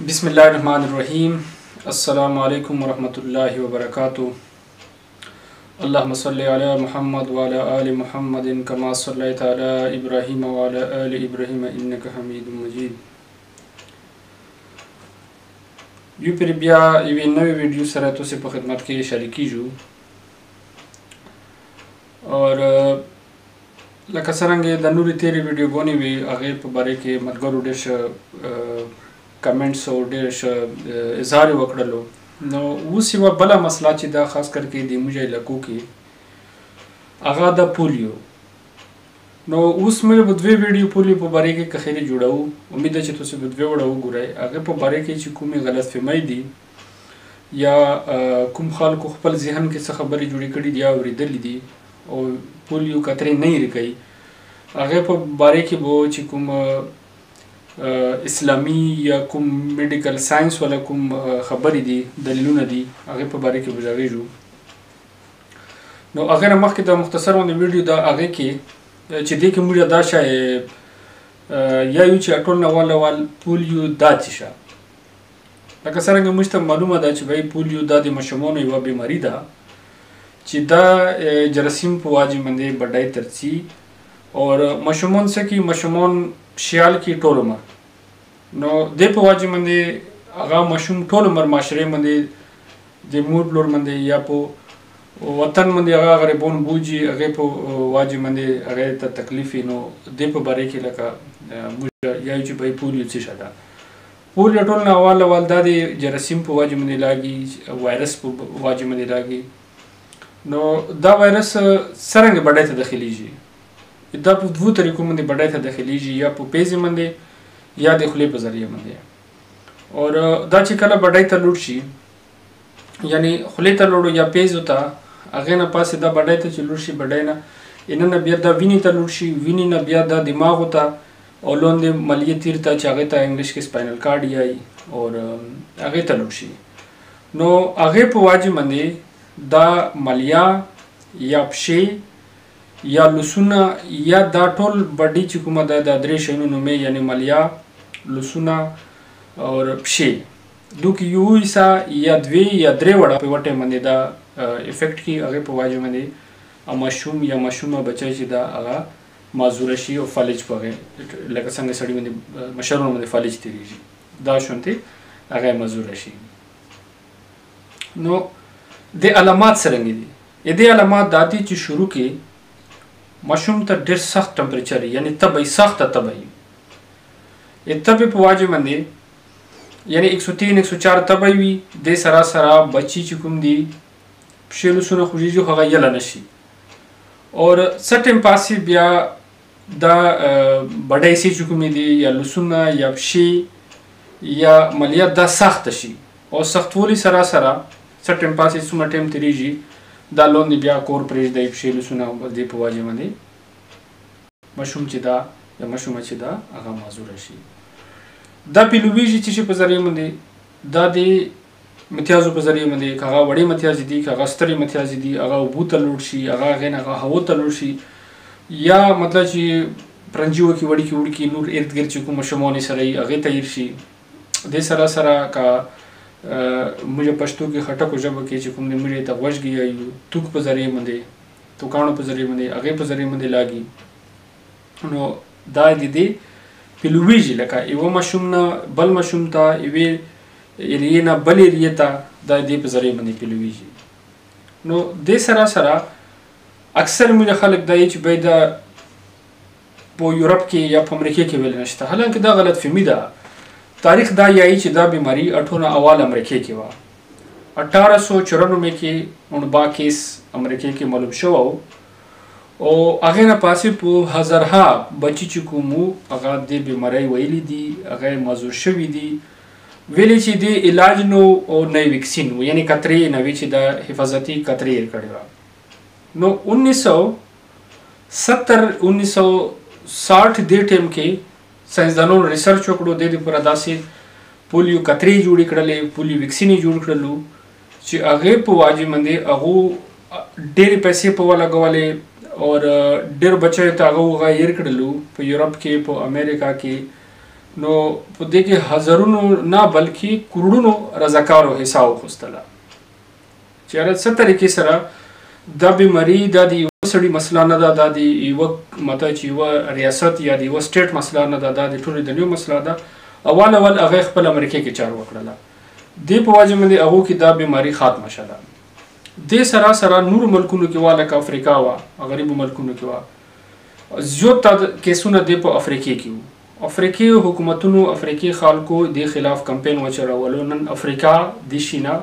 बिस्मिल्लाहिर्रहमानिर्रहीम। अस्सलामु अलैकुम वरहमतुल्लाहि वबरकातुहू। अल्लाहुम्मा सल्लि अला मुहम्मद व अला आलि मुहम्मदिन कमा सल्लैता अला इब्राहीम व अला आलि इब्राहीम इन्नका हमीदुम मजीद। यो पर बया یوې نوې ویډیو سره تاسو په خدمت کې شریکیږو اور لکه څنګه د نورې تیرې ویډیوګانې وي هغې په باره کې ملګرو ډېر ښه کمنټس او ډېر ښه اظهار یې وکړلو. نو اوس یوه بله مسله چې دا خاص کر کې د موږ علاقو کې هغه د پولیو. نو اوس موږ به دوې ویډیو پولیو په باره کې که خیرې جوړوو. امید ده چې تاسو به دوې وړه وګورئ. هغې په باره کې چې کومې غلط فهمۍ دي یا کوم خلکو خپل ذهن کې څه خبرې جوړې کړي دي یا اورېدلې دي او پولیو قطرې نه یې کوي، هغې په باره کې به چې کوم اسلامي یا کوم میډیکل ساینس والا کوم خبرې دي دلیلونه دي هغې په باره کې به غږېږو. نو هغې نه مخکې د مختصر غوندې ویډیو ده هغې کې چې دې کې موږ دا شی یا یو چې ټول نه اول پولیو دا څه شه. لکه څرنګه موږ ته معلومه ده چې بھائی پولیو دا د ماشومانو یوه بیماري ده چې دا جراثیم په واجې باندې بډای ترڅي اور ماشومان څه کوي، ماشومان شیال کې ټول عمر. نو دې په واجې باندې هغه ماشوم ټول عمر معاشرې باندې د مور پلور باندې یا په وطن باندې هغه غریبان بوجي هغې په واجې باندې هغې ته تکلیف وي. نو دې په باره کې لکه موږ یایو چې بھائی پولیو څه شه ده. پولیو ټول نه اول دا د جراثیم په واجې باندې لاګي، وایرس په واجې باندې لاګي. نو دا وایرس څرنګه بډای ته داخلیږي؟ دا په دوو طریقو باندې بډای ته داخلیږي، یا په پیزې باندې یا د خولې په ذریعه باندې. اور دا چې کله بډای ته لوړ شي یعنی خولې ته لوړو یا پیزو ته، هغې نه پاسې دا بډای ته چې لوړ شي، بډای نه نه بیا دا وینې ته لوړ شي، وینې نه بیا دا دماغو ته او لاندې ملیې تیر ته چې هغې ته انګلیش کې سپاینل کارډ یایي اور هغې ته لوړ شي. نو هغې په واجې باندې دا ملیا یا پښې یا لوسونه یا دا ټول بډي چې کومه ده دا درې شیانو نومې یعنی ملیا، لوسونه اور پښې دو کې یو حصه یا دوې یا درې وړه په یوه ټایم باندې دا افیکټ کړي. هغې په واجې باندې ماشوم یا ماشومه بچی چې دا هغه معذوره شي او فالج په هغې لکه څنګه سړي باندې مشرانو باندې فالج تېرېږي دا شونتې هغه معذوره شي. نو د علامات څرنګه دي؟ دې علامات دا دي چې شروع کې ماشوم ته ډېر سخت ټمپریچر یعنی تبی سخته تبی تبې په واجې باندې یعنی 103 104 تبی وي. دې سره سره بچي چې کوم دي پښې لوسونه خوږېږي خو هغه یله نه شي اور څه ټایم پاسې بیا دا بډۍ سي چې کومې دي یا لوسونه یا پښې یا ملیه دا سخته شي او سختوالي سره سره څه ټایم پاسې څومره ټایم تېرېږي دا لاندې بیا کور پرېږدی پښې لوسونه دې په واجې باندې ماشوم چې دا یا ماشومه چې دا هغه معذوره شي. دا پیلویږي چې په ذریعه باندې دا د متیازو په ذریعه باندې که هغه وړې متیازې دي که هغه سترې متیازې دي هغه اوبو ته لوړ شي، هغې نه هغه هوا ته لوړ شي یا مطلب چې پرنجي وکړي وړکي وړکي نور ارد ګرد چې کوم ماشومان یې سره وي هغې ته هیر شي. دې سره سره که موږ پښتو کې خټکو ژبه کې چې کوم دی موږ ته غوږږي یا توک په ذریعه باندې توکاڼو په ذریعه باندې هغې په ذریعه باندې لاګي. نو دا د دې پیلویږي لکه یوه ماشوم نه بل ماشوم ته یوې ایریې نه بل ایریې ته دا دې په ذریعه باندې پیلویږي. نو دې سره سره اکثر موږ خلک دا یې چې باید په یورپ کې یا په امریکا کې ویل نشته، حالانکه دا غلط فهمي ده. تاریخ دا یایي چې دا بیماری اټونه اول امریکا کې وه. 1894 کې 49 کیس امریکا کې معلوم شوی او هغې نه پاسې په هزارها بچي چې کوم وو هغه دې بیمارۍ ویلي دي، هغه معذور شوي دي، ویلې چې د علاج نو او نه ویکسین و یعنی قطرې نه وي چې دا حفاظتي قطرې یې کړې وه. نو 1970 1960 دې ټایم کې ساینسدانانو ریسرچ وکړو، دې دپاره داسې پولیو قطرې جوړې کړلې، پولیو ویکسین یې جوړ کړلو چې هغې په واجې باندې هغو ډېرې پیسې په ولګولې اور ډېر بچیو ته هغه هیر کړلو په یورپ کې په امریکا کې نو په دې کې هزارونو نه بلکې کروڑونو رضاکارو حصہ واخیستله چې هغه څه طریقې سره دا بیماري دا د یو سړي مسله نه ده، دا د یوه مته چې یوه ریاست یا د یوه سټیټ مسله نه ده، دا د ټولې دنیو مسله ده. اول هغه خپل امریکا کې چارو وکړله، دې په وجه باندې هغو کې دا بیماري ختمه شوه. دې سره سره نورو ملکونو کې وه لکه افریقا وه، غریبو ملکونو کې وه، زیات کیسونه دې په افریقې کې وو. افریقي حکومتونو افریقي خلکو دې خلاف کمپین وچلولو. نن افریقا د شي نه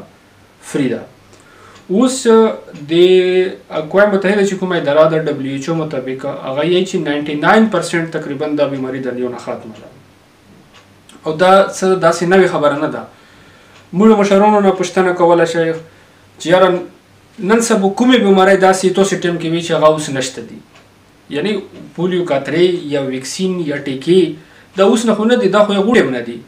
فری ده. اوس د اقوام متحده چې کومه اداره ده WHO مطابق هغه یې چې 99% تقریبا دا بیماري د دنیا نه ختمه ده. او دا داسې نوې خبره نه ده. موږ مشرانو نه پوښتنه کولی شئ چې یاره نن سبا کومې بیمارۍ داسې تاسې ټایم کې وي چې هغه اوس نشته دي، یعنی پولیو کاترې یا ویکسین یا ټیکې دا اوس نه خو نه دي، دا خو یې غوړې نه دي.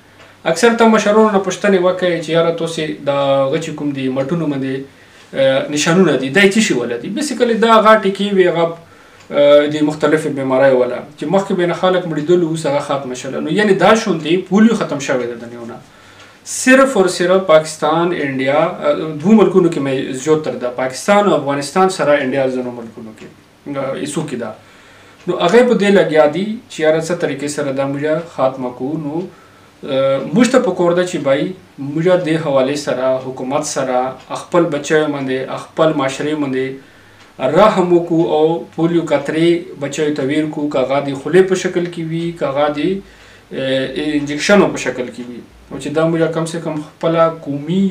اکثر ته مشرانو نه پوښتنې وکړئ چې یاره تاسې د هغه چې کوم دي مټونو باندې نشانونه دي دا یې څه شي ولا دي. بیسیکلي دا هغه ټیکې وي، هغه د مختلفې بیماریو ولا چې مخکې به نه خلک مړېدل اوس هغه ختمه شوله. نو یعنې دا شونتې پولیو ختم شوی ده دنیا نه. صرف اور صرف پاکستان انډیا دوه ملکونو کې مې زیاتره ده، پاکستان او افغانستان سره انډیا ځینو ملکونو کې ایسو کې ده. نو هغه په دې لګیا دي چې یاره څه طریقې سره دا موږ خاتمه کوو. نو موږ ته پکار ده چې بای موږ دې حوالې سره حکومت سره خپل بچیو باندې خپل معاشرې باندې رحم وکړو او پولیو کاترې بچیو ته ورکړو، که هغه د خولې په شکل کې وي، که هغه د انجکشنو په شکل کې وي، او چې دا موږ کم سے کم خپله قومي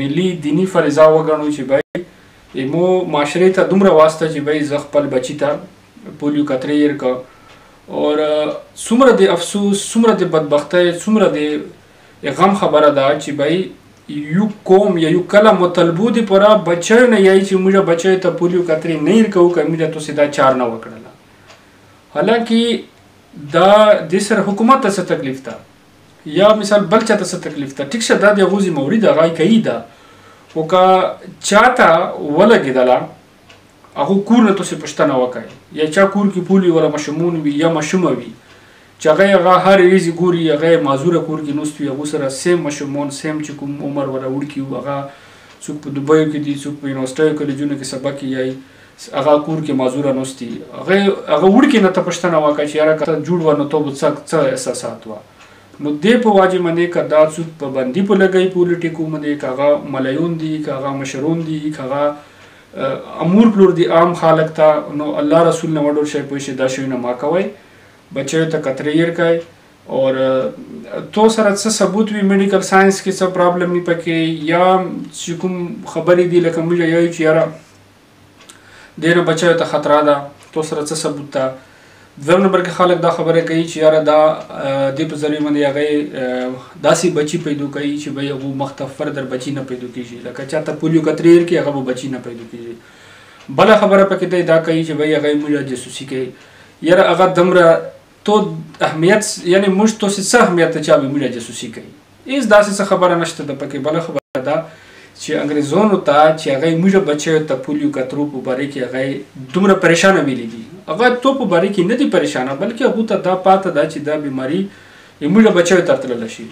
ملي دیني فریضه وګڼو چې بای مو معاشرې ته دومره واسطه چې بای زه خپل بچي ته پولیو کاترې ورکړم. اور څومره د افسوس، څومره د بدبختۍ، څومره د غم خبره ده چې بای یو قوم یا یو کله مطالبو د پوره بچیو نه یایي چې موږ بچیو ته پولیو کاترې نه ورکوو که موږ تاسې دا چار نه وکړله. حالانکه دا دې سره حکومت ته څه تکلیف ده یا مثال بل چا ته څه تکلیف ده، ټیک شه دا د هغو ذمهوري ده، هغه یې کوي ده. خو که چا ته ولګېدله هغو کور نه تاسې پوښتنه وکړئ، یا چا کور کې پولیو ولا ماشومون وي یا ماشومه وي چې هغه هر ورځې ګوري، هغه معذوره کور کې ناست وي، هغو سره سیم ماشومان سیم چې کوم عمر ولا وړکي وو، هغه څوک په دوبیو کې دي، څوک په یونیورسټیو کالجونو کې سبق یایي، هغه کور کې معذوره ناست دي. هغه وړکي نه ته پوښتنه وکړه چې یاره که ته جوړ وه نو ته به څه احساسات وه. نو دې په واجب باندې که دا څوک پابندي په لګوي پولیټیکو باندې، که هغه ملیون دي، که هغه مشرون دي، که هغه امور پلور دي عام خلک ته، نو الله رسول نه وډور شی پوه شي دا شیونه ما کوئ، بچیو ته کترې ورکئ. اور تو سره څه ثبوت وي میډیکل ساینس کې څه پرابلم وي پکې، یا چې کوم خبرې دي لکه موږ یایو چې یاره دې نه بچیو ته خطره ده، تو سره څه ثبوت ده. دویم نمبر کې خلک دا خبره کوي چې یاره دا دې په ذریعه باندې هغې داسې بچي پیدا کوي چې بهی هغو مخته فردر بچي نه پیدا کېږي، لکه چا ته پولیو کترې ورکړي هغه به بچي نه پیدا کېږي. بله خبره پکې دی دا کوي چې بهی هغې موږ جاسوسي کوي. یاره هغه دومره تو اهمیت، یعنی موږ تاسې څه اهمیت ته چا به موږ جاسوسي کوي، هېڅ داسې څه خبره نشته ده پکې. بله خبره ده چې انګریزانو ته چې هغې موږ بچیو ته پولیو کترو په باره کې هغې دومره پریشانه ویلي دي، هغه تو په باره کې نه دي پریشانه، بلکې هغو ته دا پاته ده چې دا بیماري موږ بچیو ته تللی شي.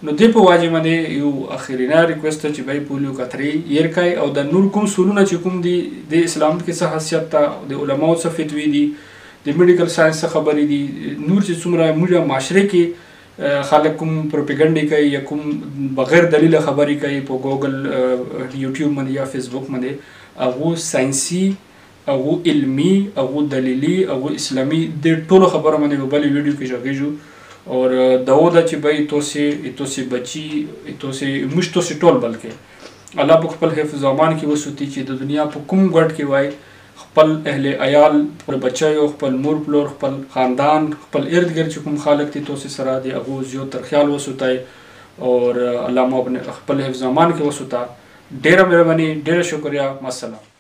نو دې په واجب باندې یو اخرینه ریکویسټ ده چې بهی پولیو کترې ورکئ. او د نور کوم سولونه چې کوم دي د اسلام کې څه حیثیت ده، د علماو څه فتوی دي، د میډیکل ساینس څه خبرې دي، نور چې څومره موږ معاشرې کې خلک کوم پروپیګنډې کوي یا کوم بغیر دلیله خبرې کوي په ګوګل یوټیوب باندې یا فیسبوک باندې، هغو ساینسي، هغو علمي، هغو دلیلي، هغو اسلامي، د ټولو خبرو باندې په بلې ویډیو کې غږیږو. اور دا و ده چې بهی تاسې بچي، موږ تاسې ټول بلکې الله په خپل حفظ و امان کې وساتي چې د دنیا په کوم ګوټ کې وای خپل اهل عیال، خپل بچیو، خپل مور پلور، خپل خاندان، خپل ارد ګرد چې کوم خلک دي تاسې سره د هغو زیاتر خیال وساتئ. اور الله مو خپل حفظ و امان کې وساته. ډېره مهرباني، ډېره شکریه، السلام.